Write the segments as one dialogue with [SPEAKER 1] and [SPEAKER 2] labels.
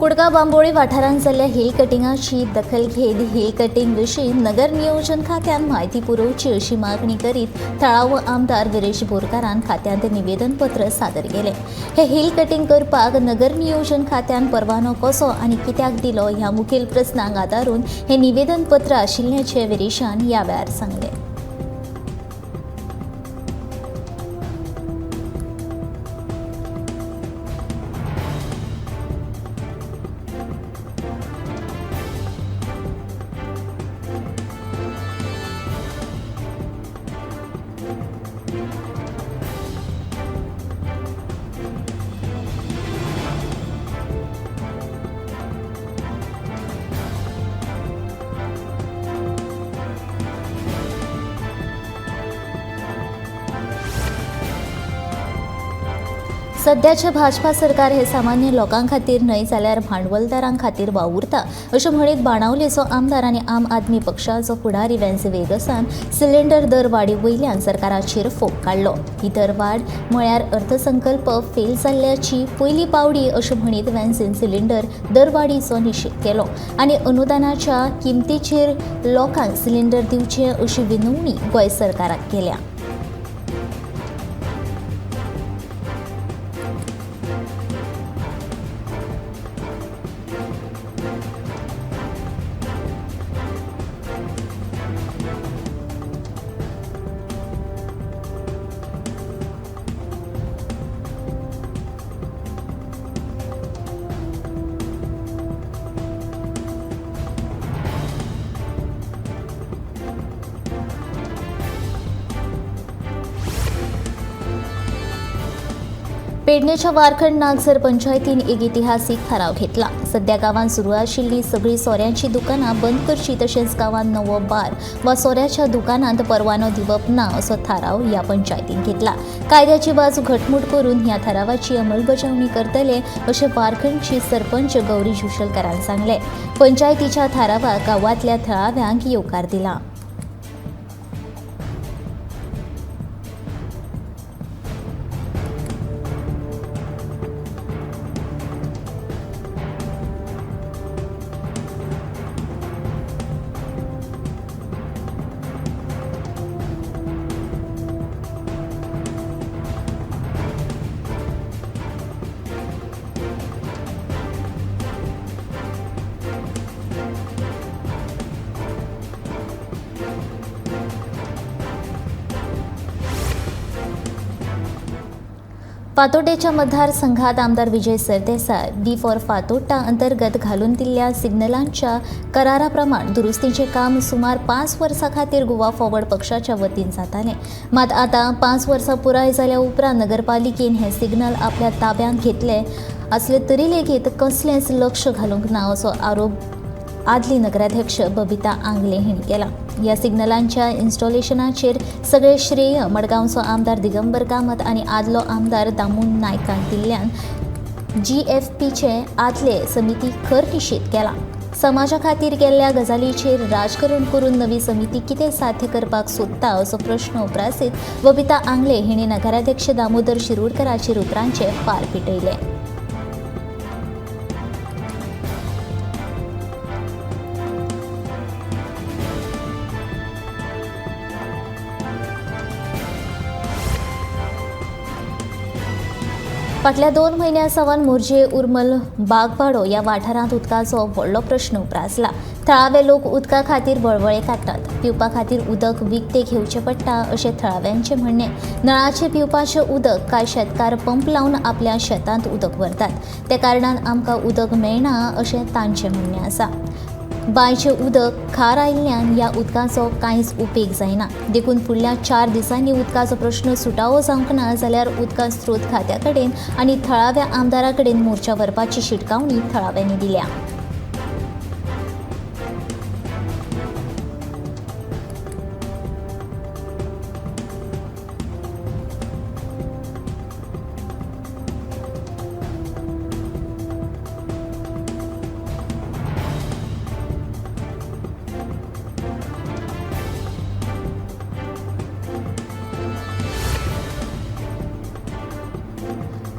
[SPEAKER 1] कुडगा बांबोळी वाठारांत जाल्ल्या हिल कटिंगाची दखल घेत हिल कटिंग विशीं नगर नियोजन खात्यान म्हायती पुरवची अशी मागणी करीत थळावो आमदार वीरेश बोरकारान खात्यांत निवेदनपत्र सादर केलें। हे हिल कटिंग करपाक नगर नियोजन खात्यान परवानो कसो आनी कित्याक दिलो ह्या मुखेल प्रस्नांक आदारून हे निवेदनपत्र आशिल्ल्याचें वीरेशान ह्या वेळार सांगलें। सध्याचे भाजपा सरकार हे सामान्य लोकां खातीर न्हय जाल्यार भांडवलदारां खातीर वावुरता अशें म्हणीत बाणावलेचो आमदार आनी आम आदमी पक्षाचो फुडारी वेंस वेगसान सिलिंडर दर वाडी वयल्यान सरकाराचेर फोग काडलो। ही दरवाड म्हळ्यार अर्थसंकल्प फेल जाल्ल्याची पयली पावडी अशें म्हणीत वेंसीन सिलिंडर दरवाडीचो निशेध केलो आनी अनुदानाच्या किमतीचेर लोकांक सिलिंडर दिवचे अशी विनवणी गोंय सरकाराक केल्या। पेडणेच्या वारखंड नागझर पंचायतीन एक इतिहासीक थाराव घेतला। सध्या गांवांत सुरू आशिल्ली सगळी सोऱ्यांची दुकानां बंद करची तशेंच गांवांत नवो बार वा सोऱ्याच्या दुकानांत परवानो दिवप ना असो थाराव ह्या पंचायतीन घेतला। कायद्याची बाजू घटमूट करून ह्या थारावाची अंमलबजावणी करतले अशें वारखंडची सरपंच गौरी जुशलकारान सांगलें। पंचायतीच्या थारावाक गांवांतल्या थळाव्यांक येवकार दिला। फातोड्डेच्या मतदारसंघात आमदार विजय सरदेसाय बी फॉर फातोड्डा अंतर्गत घालून दिल्ल्या सिग्नलांच्या करारा प्रमाण दुरुस्तीचे काम सुमार 5 वर्सां खातीर गोवा फॉरवर्ड पक्षाच्या वतीन जातालें। मात आतां 5 वर्सां पुराय जाल्या उपरांत नगरपालिकेन हे सिग्नल आपल्या ताब्यांत घेतले असले तरी लेगीत कसलेंच लक्ष घालूंक ना असो आरोप आदली नगराध्यक्ष बबिता आंगले हांणी केला। ह्या सिग्नलांच्या इन्स्टॉलेशनाचेर सगळे श्रेय मडगांवचो आमदार दिगंबर कामत आनी आदलो आमदार दामून नायकान दिल्ल्यान GFPचे आदले समिती खर निशेध केला। समाजा खातीर केल्ल्या गजालीचेर राजकारण करून नवी समिती कितें साध्य करपाक सोदता असो प्रश्न उपरासीत बबिता आंगले हांणी नगराध्यक्ष दामोदर शिरोडकराचेर उतरांचे पार पिटयले। फाटल्या 2 म्हयन्यां सावन मोरजे उर्मल बागवाडो ह्या वाठारांत उदकाचो व्हडलो प्रश्न उप्रासला। थळावे लोक उदका खातीर बळबळे काडटात। पिवपा खातीर उदक विकतें घेवचें पडटा अशें थळाव्यांचें म्हणणें। नळाचें पिवपाचें उदक कांय शेतकार पंप लावन आपल्या शेतांत उदक व्हरतात, त्या कारणान आमकां उदक मेळना अशें तांचें म्हणणें आसा। बांयचें उदक खार आयिल्ल्यान ह्या उदकाचो कांयच उपेग जायना। देखून फुडल्या 4 दिसांनी उदकाचो प्रश्न सुटावो जावंक ना जाल्यार उदका स्त्रोत खात्या कडेन आनी थळाव्या आमदारा कडेन मोर्चा व्हरपाची शिटकावणी थळाव्यांनी दिल्या।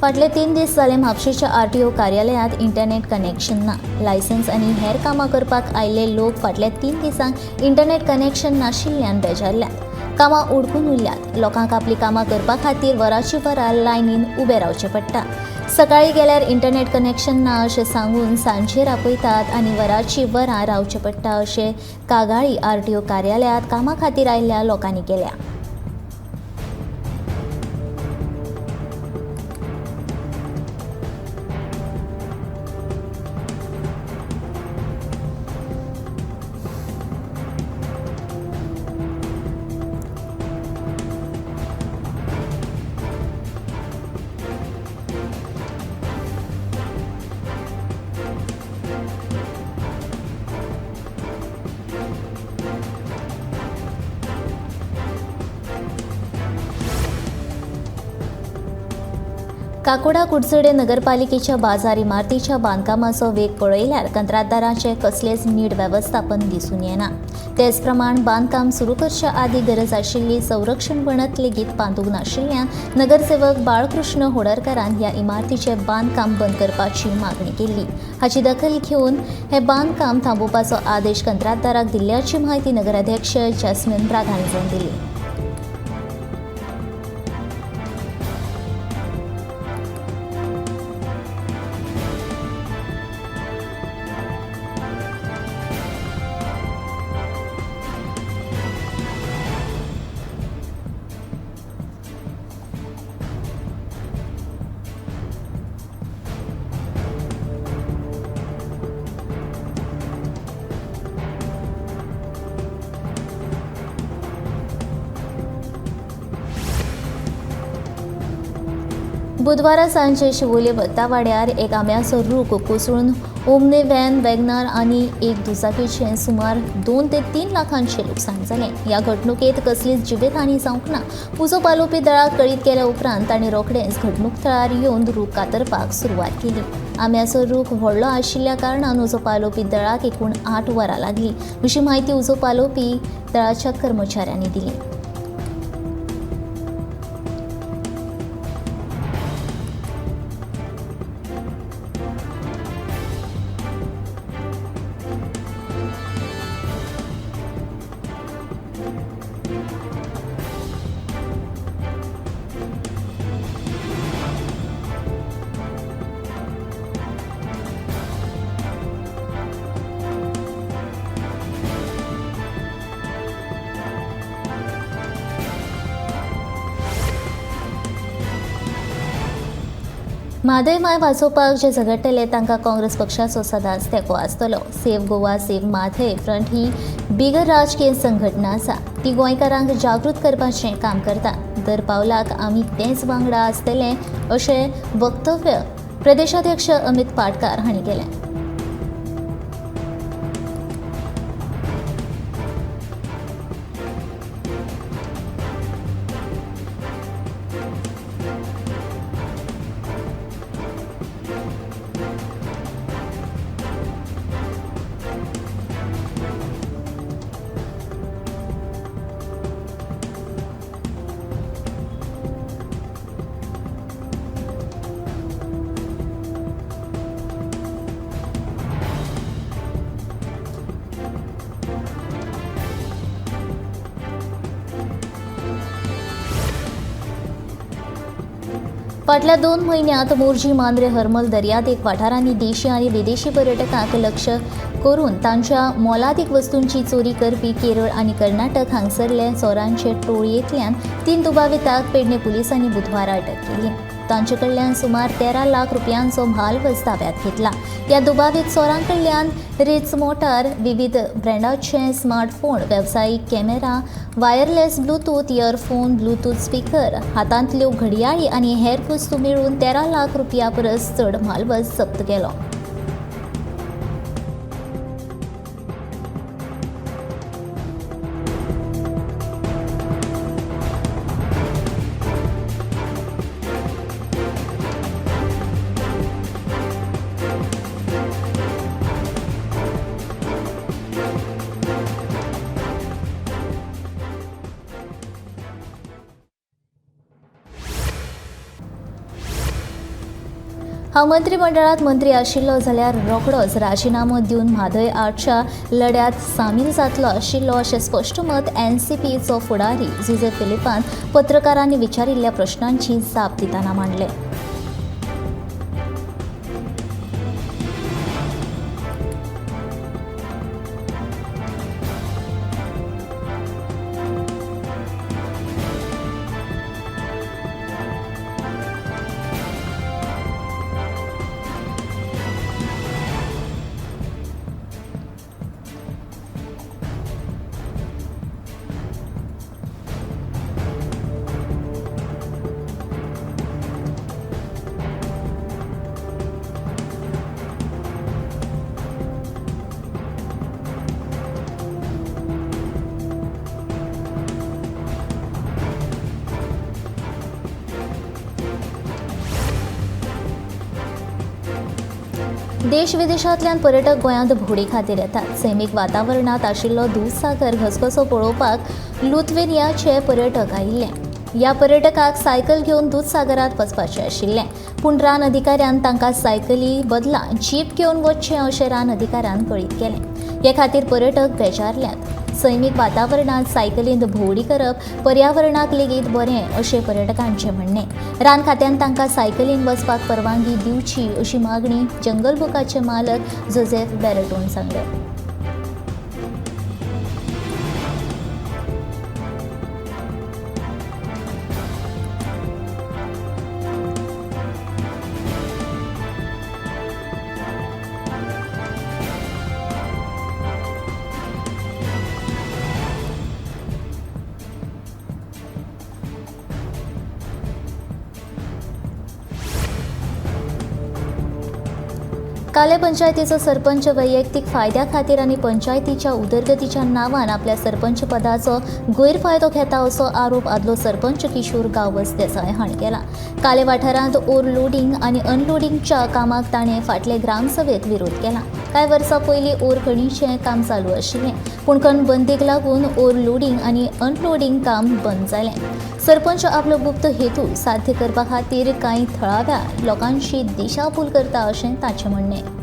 [SPEAKER 1] फाटले 3 दीस जाले म्हापशेच्या RTO कार्यालयांत इंटरनेट कनेक्शन ना. लायसन्स आनी हेर कामां करपाक आयिल्ले लोक फाटल्या 3 दिसांक इंटरनेट कनेक्शन नाशिल्ल्यान बेजारल्यात. कामां उडकून उरल्यात. लोकांक आपली कामां करपा खातीर वरांची वरां लायनीन उबें रावचें पडटा. सकाळीं गेल्यार इंटरनेट कनेक्शन ना अशें सांगून सांजेर आपयतात आनी वरांची वरां रावचें पडटा अशें कागाळी RTO कार्यालयांत कामां खातीर आयिल्ल्या लोकांनी केल्या. काकोडा कुडचडे नगरपालिकेच्या बाजार इमारतीच्या बांदकामाचो वेग पळयल्यार कंत्राटदाराचें कसलेंच नीट वेवस्थापन दिसून येना. तेच प्रमाण बांदकाम सुरू करच्या आदीं गरज आशिल्ली संरक्षण वणत लेगीत बांदूंक नाशिल्ल्यान नगरसेवक बाळकृष्ण होडरकारान ह्या इमारतीचें बांदकाम बंद करपाची मागणी केल्ली. हाची दखल घेवन हें बांदकाम थांबोवपाचो आदेश कंत्राटदाराक दिल्ल्याची माहिती नगराध्यक्ष जॅस्मिन ब्राग हांणी दिली. बुधवारा सांजे शिवोले वत्तावाड्यार एक आंब्याचो रूख कोसळून ओमनी व्हॅन वॅगनार आनी एक दुचाकीचें सुमार 2 ते 3 लाखांचें लुकसाण जालें. ह्या घडणुकेंत कसलीच जिवीतहानी जावंक ना. उजो पालोवपी दळाक कळीत केल्या उपरांत तांणी रोखडेंच घडणूक थळार येवन रूख कातरपाक सुरवात केली. आंब्याचो रूख व्हडलो आशिल्ल्या कारणान उजो पालोवपी दळाक एकूण 8 वरां लागलीं अशी माहिती उजो पालोवपी दळाच्या कर्मचाऱ्यांनी दिली. म्हादय माय वाचोवपाक जे झगडटले तांकां काँग्रेस पक्षाचो सदांच तेंको आसतलो. Save Goa save Mhadei front ही बिगर राजकीय संघटना आसा. ती गोंयकारांक जागृत करपाचें काम करता. दर पावलाक आमी तेंच वांगडा आसतले अशें वक्तव्य प्रदेशाध्यक्ष अमित पाटकार हांणी केलें. फाटल्या 2 म्हयन्यांत मोर्जी मांद्रे हरमल दर्यादेग वाठारांनी देशी आनी विदेशी पर्यटकांक लक्ष करून तांच्या मोलादीक वस्तूंची चोरी करपी केरळ आनी कर्नाटक हांगसरले चोरांचे टोळयेंतल्यान 3 दुबावितांक पेडणे पुलिसांनी बुधवारा अटक केली. तांचे कडल्यान सुमार 13 लाख रुपयांचो म्हालवज ताब्यात घेतला. ह्या दुबावीत चोरां कडल्यान रिट्स मोटार, विविध ब्रँडाचे स्मार्टफोन, वेवसायीक camera, wireless Bluetooth earphone, Bluetooth speaker, हातांतल्यो घडयाळी आनी हेर वस्तू मेळून 13 लाख रुपया परस चड म्हालवज जप्त केलो. हांव मंत्रिमंडळांत मंत्री आशिल्लो जाल्यार रोखडोच राजिनामो दिवन म्हादय आडच्या लढ्यात सामील जातलो आशिल्लो अशें स्पश्ट मत एनसीपीचो फुडारी जुजे फिलिपान पत्रकारांनी विचारिल्ल्या प्रश्नांची जाप दितना मांडलें. देश विदेशांतल्यान पर्यटक गोंयांत भोवडी खातीर येतात. सैमीक वातावरणांत आशिल्लो दूधसागर घसघसो पळोवपाक लुथवेनियाचे पर्यटक आयिल्ले. ह्या पर्यटकाक सायकल घेवन दूधसागरांत वचपाचें आशिल्लें, पूण रान अधिकाऱ्यान तांकां सायकली बदला जीप घेवन वचचें अशें रान अधिकाऱ्यान कळीत केलें. हे खातीर पर्यटक बेजारल्यात. सैमीक वातावरणांत सायकलींत भोवडी करप पर्यावरणाक लेगीत बरें अशें पर्यटकांचें म्हणणें. रान खात्यान तांकां सायकलीन वचपाक परवानगी दिवची अशी मागणी जंगल बुकाचे मालक जोसेफ बेरेटोन सांगले. काले पंचायतीचो सरपंच वैयक्तीक फायद्या खातीर आनी पंचायतीच्या उदरगतीच्या नांवान आपल्या सरपंच पदाचो गैरफायदो घेता असो आरोप आदलो सरपंच किशोर गांवस देसाय हाणें केला. काले वाठारांत ओव्हरलोडिंग आनी अनलोडिंगच्या कामाक ताणें फाटले ग्रामसभेत विरोध केला. कांय वर्सां पयलीं ओर खणीचें काम चालू आशिल्लें, पूण खणबंदीक लागून ओव्हरलोडिंग आनी अनलोडिंग काम बंद जालें. सरपंच आपलो गुप्त हेतू साध्य करपा खातीर कांय थळाव्या लोकांची दिशाभूल करता अशें ताचें म्हणणें.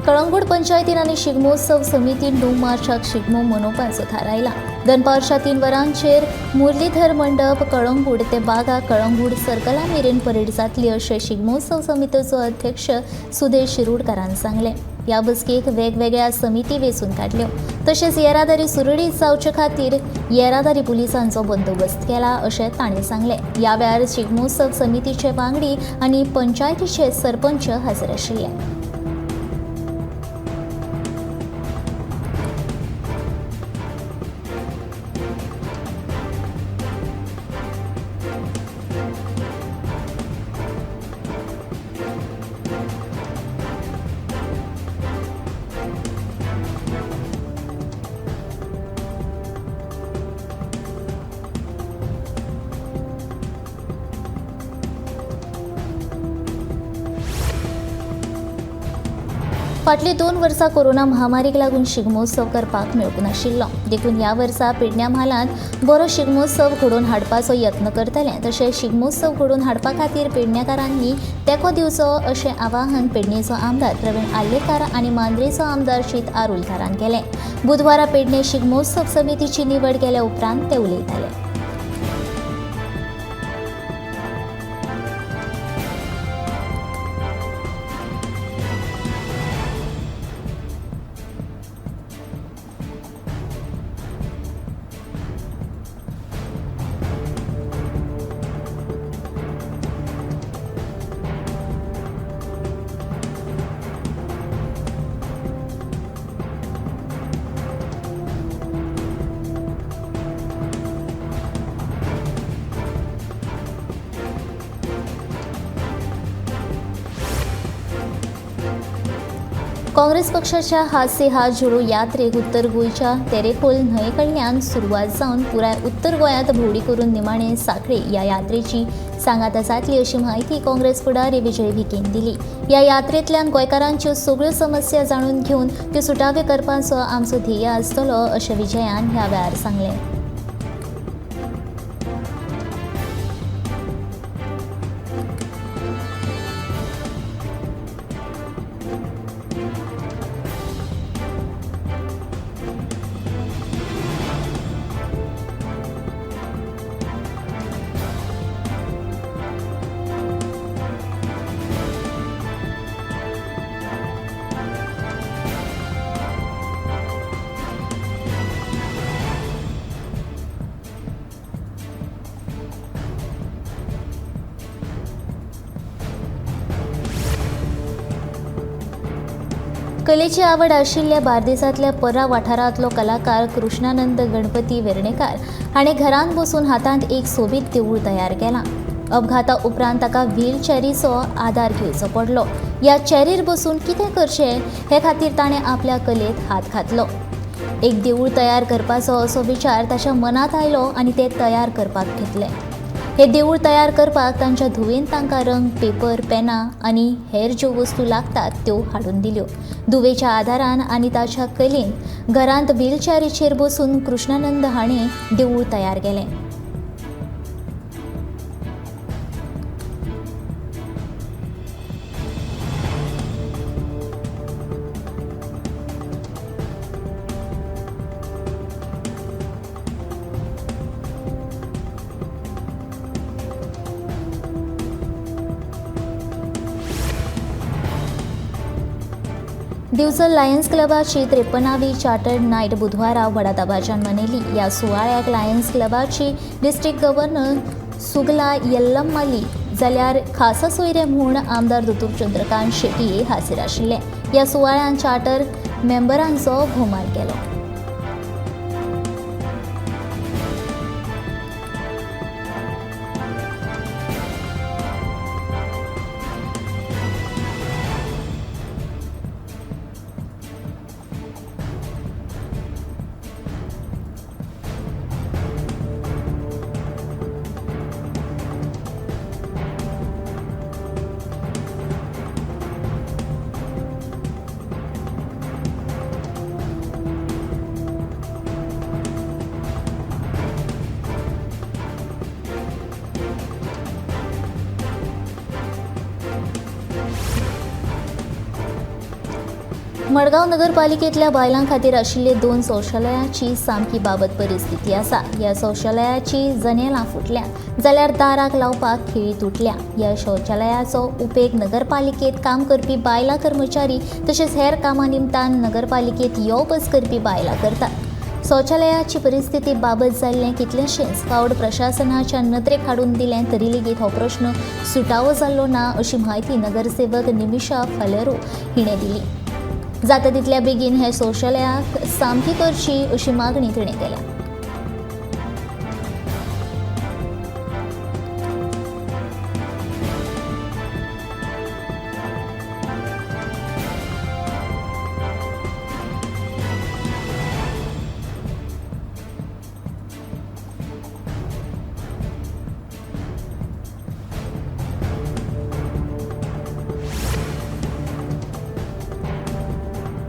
[SPEAKER 1] कळंगूट पंचायतीन आनी शिगमोत्सव समितीन 9 मार्चाक शिगमो मनोवपाचो थारायला. दनपारच्या 3 वरांचेर मुरलीधर मंडप कळंगूट ते बागा कळंगूट सर्कला मेरेन परेड जातली अशें शिगमोत्सव समितीचो अध्यक्ष सुदेश शिरोडकारान सांगलें. ह्या बसकेक वेगवेगळ्या समिती वेंचून काडल्यो. तशेंच येरादारी सुरळीत जावचे खातीर येरादारी पुलिसांचो बंदोबस्त केला अशें ताणें सांगलें. ह्या वेळार शिगमोत्सव समितीचे वांगडी आनी पंचायतीचे सरपंच हाजीर आशिल्ले. फाटलीं 2 वर्सां कोरोना महामारीक लागून शिगमोत्सव करपाक मेळूंक नाशिल्लो. देखून ह्या वर्सा पेडण्या म्हालांत बरो शिगमोत्सव घडोवन हाडपाचो यत्न करतले. तशेंच शिगमोत्सव घडोवन हाडपा खातीर पेडण्याकारांनी तेंको दिवचो अशें आवाहन पेडणेचो आमदार प्रवीण आल्लेकार आनी मांद्रेचो आमदार शीत आरोलकारान केलें. बुधवारा पेडणे शिगमोत्सव समितीची निवड केल्या उपरांत ते उलयताले. काँग्रेस पक्षाच्या हात से हात जोडो यात्रेक उत्तर गोंयच्या तेरेखोल न्हंये कडल्यान सुरवात जावन पुराय उत्तर गोंयांत भोंवडी करून निमाणे सांखळे या यात्रेची सांगात जातली अशी माहिती काँग्रेस फुडारी विजय विकेन दिली. या यात्रेंतल्यान गोंयकारांच्यो सगळ्यो समस्या जाणून घेवन त्यो सुटावे करपाचो आमचो ध्येय आसतलो अशें विजयान ह्या वेळार सांगलें. कलेची आवड आशिल्ल्या बार्देसांतल्या पर्रा वाठारांतलो कलाकार कृष्णानंद गणपती वेर्णेकार हाणें घरांत बसून हातांत एक सोबीत देवूळ तयार केलां. अपघाता उपरांत ताका व्हील चॅरीचो आदार घेवचो पडलो. ह्या चॅरीर बसून कितें करचें हे खातीर ताणें आपल्या कलेत हात घातलो. एक देवूळ तयार करपाचो असो विचार ताच्या मनांत आयलो आनी तें तयार करपाक घेतलें. हे देवूळ तयार करपाक तांच्या धुवेन तांकां रंग, पेपर, पेनां आनी हेर ज्यो वस्तू लागतात त्यो हाडून दिल्यो. धुवेच्या आदारान आनी ताच्या कलेन घरांत व्हीलचॅरीचेर बसून कृष्णानंद हाणें देवूळ तयार केलें. दिवचल लायन्स क्लबाची 53वी चार्टर्ड नायट बुधवारा व्हडा दबाज्यान मनयली. ह्या सुवाळ्याक लायन्स क्लबाची डिस्ट्रिक्ट गव्हर्नर सुगला येल्लम्मली जाल्यार खासा सोयरे म्हूण आमदार दोतोर चंद्रकांत शेट्टी हाजीर आशिल्ले. ह्या सुवाळ्यान चार्टर मेंबरांचो भोवमान केलो. मडगांव नगरपालिकेंतल्या बायलां खातीर आशिल्ले 2 शौचालयांची सामकी बाबत परिस्थिती आसा. ह्या शौचालयाची जनेलां फुटल्यात जाल्यार दाराक लावपाक खिळी तुटल्या. ह्या शौचालयाचो उपेग नगरपालिकेंत काम करपी बायलां कर्मचारी तशेंच हेर कामां निमतान नगरपालिकेंत यो वच करपी बायलां करतात. शौचालयाची परिस्थिती बाबत जाल्लें कितलेशेंच फावट प्रशासनाच्या नदरेक हाडून दिलें तरी लेगीत हो प्रश्न सुटावो जाल्लो ना अशी माहिती नगरसेवक निमिशा फालेरो हिणें दिली. जाता तितल्या बेगीन हे शौचालयाक सामकी करची अशी मागणी तिणें केल्या.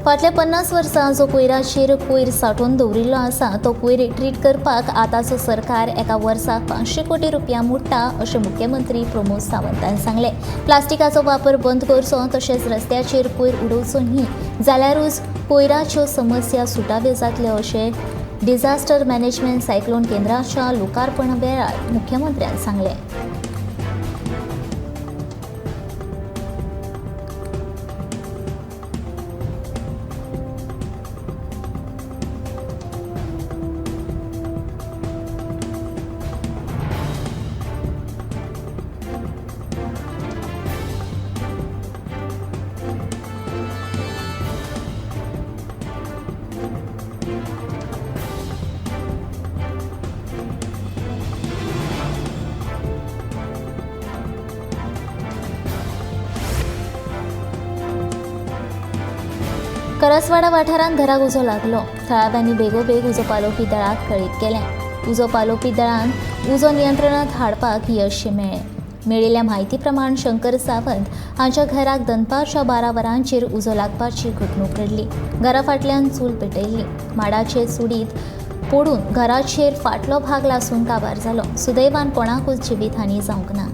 [SPEAKER 1] फाटल्या 50 वर्सां जो कोयराचेर कोयर सांठोवन दवरिल्लो आसा तो कोयर ट्रीट करपाक आतांचो सरकार एका वर्साक 500 कोटी रुपया मोडटा अशें मुख्यमंत्री प्रमोद सावंतान सांगलें. प्लास्टिकाचो वापर बंद करचो तशेंच रस्त्याचेर कोयर उडोवचो न्ही जाल्यारूच कोयराच्यो समस्या सुटाव्यो जातल्यो अशें डिझास्टर मॅनेजमेंट सायक्लोन केंद्राच्या लोकार्पणा वेळार मुख्यमंत्र्यान सांगलें. करसवाडा वाठारांत घराक उजो लागलो. थळाव्यांनी बेगोबेग उजो पालोवपी दळाक कळीत केलें. उजो पालोवपी दळान उजो नियंत्रणांत हाडपाक यश मेळ्ळें. मेळिल्ल्या म्हायती प्रमाण शंकर सावंत हांच्या घराक दनपारच्या 12 वरांचेर उजो लागपाची घडणूक घडली. घरा फाटल्यान चूल पेटयल्ली. माडाचे सुडीत पडून घराचेर फाटलो भाग लासून काबार जालो. सुदैवान कोणाकूच जिवीतहानी जावंक ना.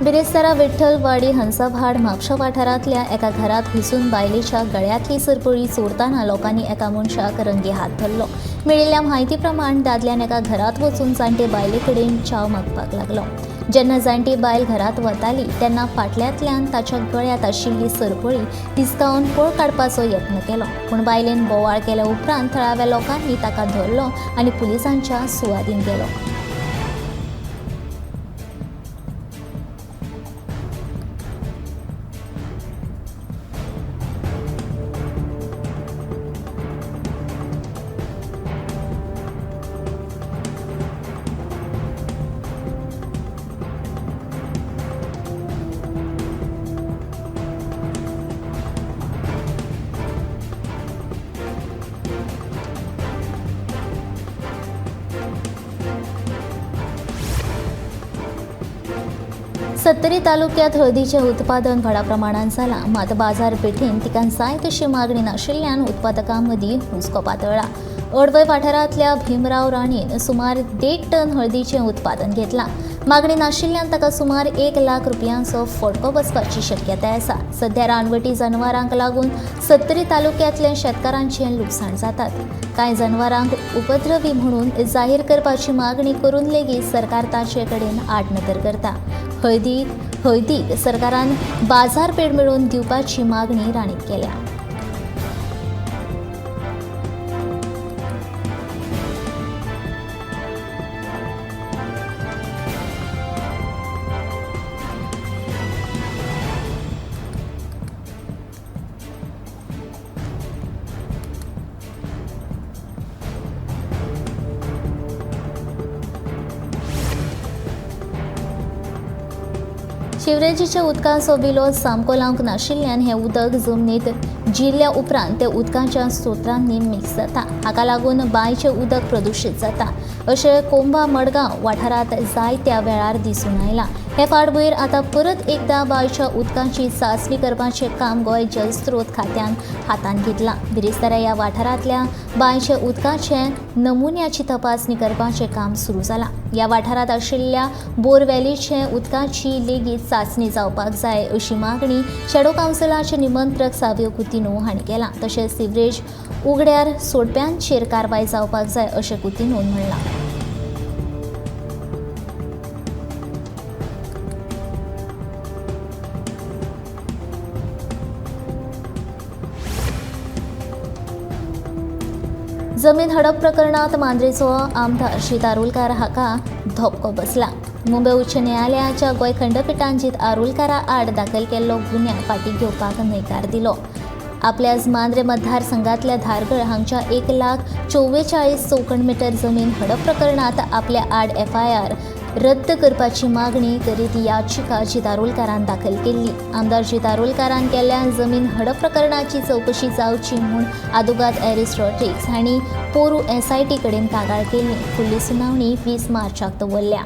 [SPEAKER 1] बिरेस्तारा विठ्ठलवाडी हंसाभाड म्हापशा वाठारांतल्या एका घरात घुसून बायलेच्या गळ्यातली सरपळी चोरताना लोकांनी एका मनशाक रंगी हात धरलो. मेळिल्ल्या म्हायती प्रमाण दादल्यान एका घरात वचून जाणटे बायले कडेन च्या मागपाक लागलो. जेन्ना जाणटी बायल घरात वताली तेन्ना फाटल्यांतल्यान ताच्या गळ्यात आशिल्ली सरपळी हिसकावन पळ काडपाचो यत्न केलो. पूण बायलेन बोवाळ केल्या उपरांत थळाव्या लोकांनी ताका धरलो आनी पुलिसांच्या सुवादीन गेलो. सत्तरी तालुक्यात हळदीचे उत्पादन व्हडा प्रमाणात जाला. मात बाजारपेठेंत तिका जाय तशी मागणी नाशिल्ल्यान उत्पादकां मदीं हुस्को पातळ्ळा. अडवय वाठारांतल्या भीमराव राणेन सुमार 1.5 टन हळदीचें उत्पादन घेतलां. मागणी नाशिल्ल्यान ताका सुमार 1 लाख रुपयांचो फटको बसपाची शक्यताय आसा. सध्या रानवटी जनावरांक लागून सत्तरी तालुक्यांतल्या शेतकारांचें लुकसाण जातात. कांय जनावरांक उपद्रवी म्हणून जाहीर करपाची मागणी करून लेगीत सरकार ताचे कडेन आडनदर करता. हळदीक सरकारान बाजारपेठ मेळोवन दिवपाची मागणी राणीत केल्या. शिवरेजीच्या उदकाचो विलो सामको लावंक नाशिल्ल्यान हें उदक जमनीत जिरल्या उपरांत ते उदकाच्या स्त्रोतांनी मिक्स जाता. हाका लागून बांयचें उदक प्रदुशीत जाता अशें कोंबा मडगांव वाठारांत जायत्या वेळार दिसून आयलां. हे फाटभुंयेर आतां परत एकदा बांयच्या उदकाची चांचणी करपाचें काम गोंय जलस्त्रोत खात्यान हातांत घेतलां. बिरेस्तारा ह्या वाठारांतल्या बांयचे उदकाचे नमुन्याची तपासणी करपाचें काम सुरू जालां. ह्या वाठारांत आशिल्ल्या बोरवेलीचे उदकाची लेगीत चांचणी जावपाक जाय अशी मागणी शॅडो कावन्सिलाचे निमंत्रक सावियो कुतिनो हांणी केला. तशेंच सिवरेज उगड्यार सोडप्यांचेर कारवाय जावपाक जाय अशें कुतिनोन म्हणलां. जमीन हडप प्रकरणात मांद्रेचो आमदार श्री आरोलकार हाका धपको बसला. मुंबय उच्च न्यायालयाच्या गोंय खंडपीठान जीत आरोलकारा आड दाखल केल्लो गुन्यांव फाटीं घेवपाक न्हयकार दिलो. आपल्याच मांद्रे मतदारसंघातल्या धारगळ हांगच्या 1,44,00,000 चौखण मीटर जमीन हडप प्रकरणात आपल्या आड FIR रद्द करपाची मागणी करीत याचिका जीत आरोलकारान दाखल केल्ली. आमदार जीत आरोलकारान केल्ल्या जमीन हडप प्रकरणाची चवकशी जावची म्हूण आदोगाद एरिस्टॉटिक्स हांणी पोरू SIT कडेन कागाळ केल्ली. फुडली सुनावणी 20 मार्चाक दवरल्या.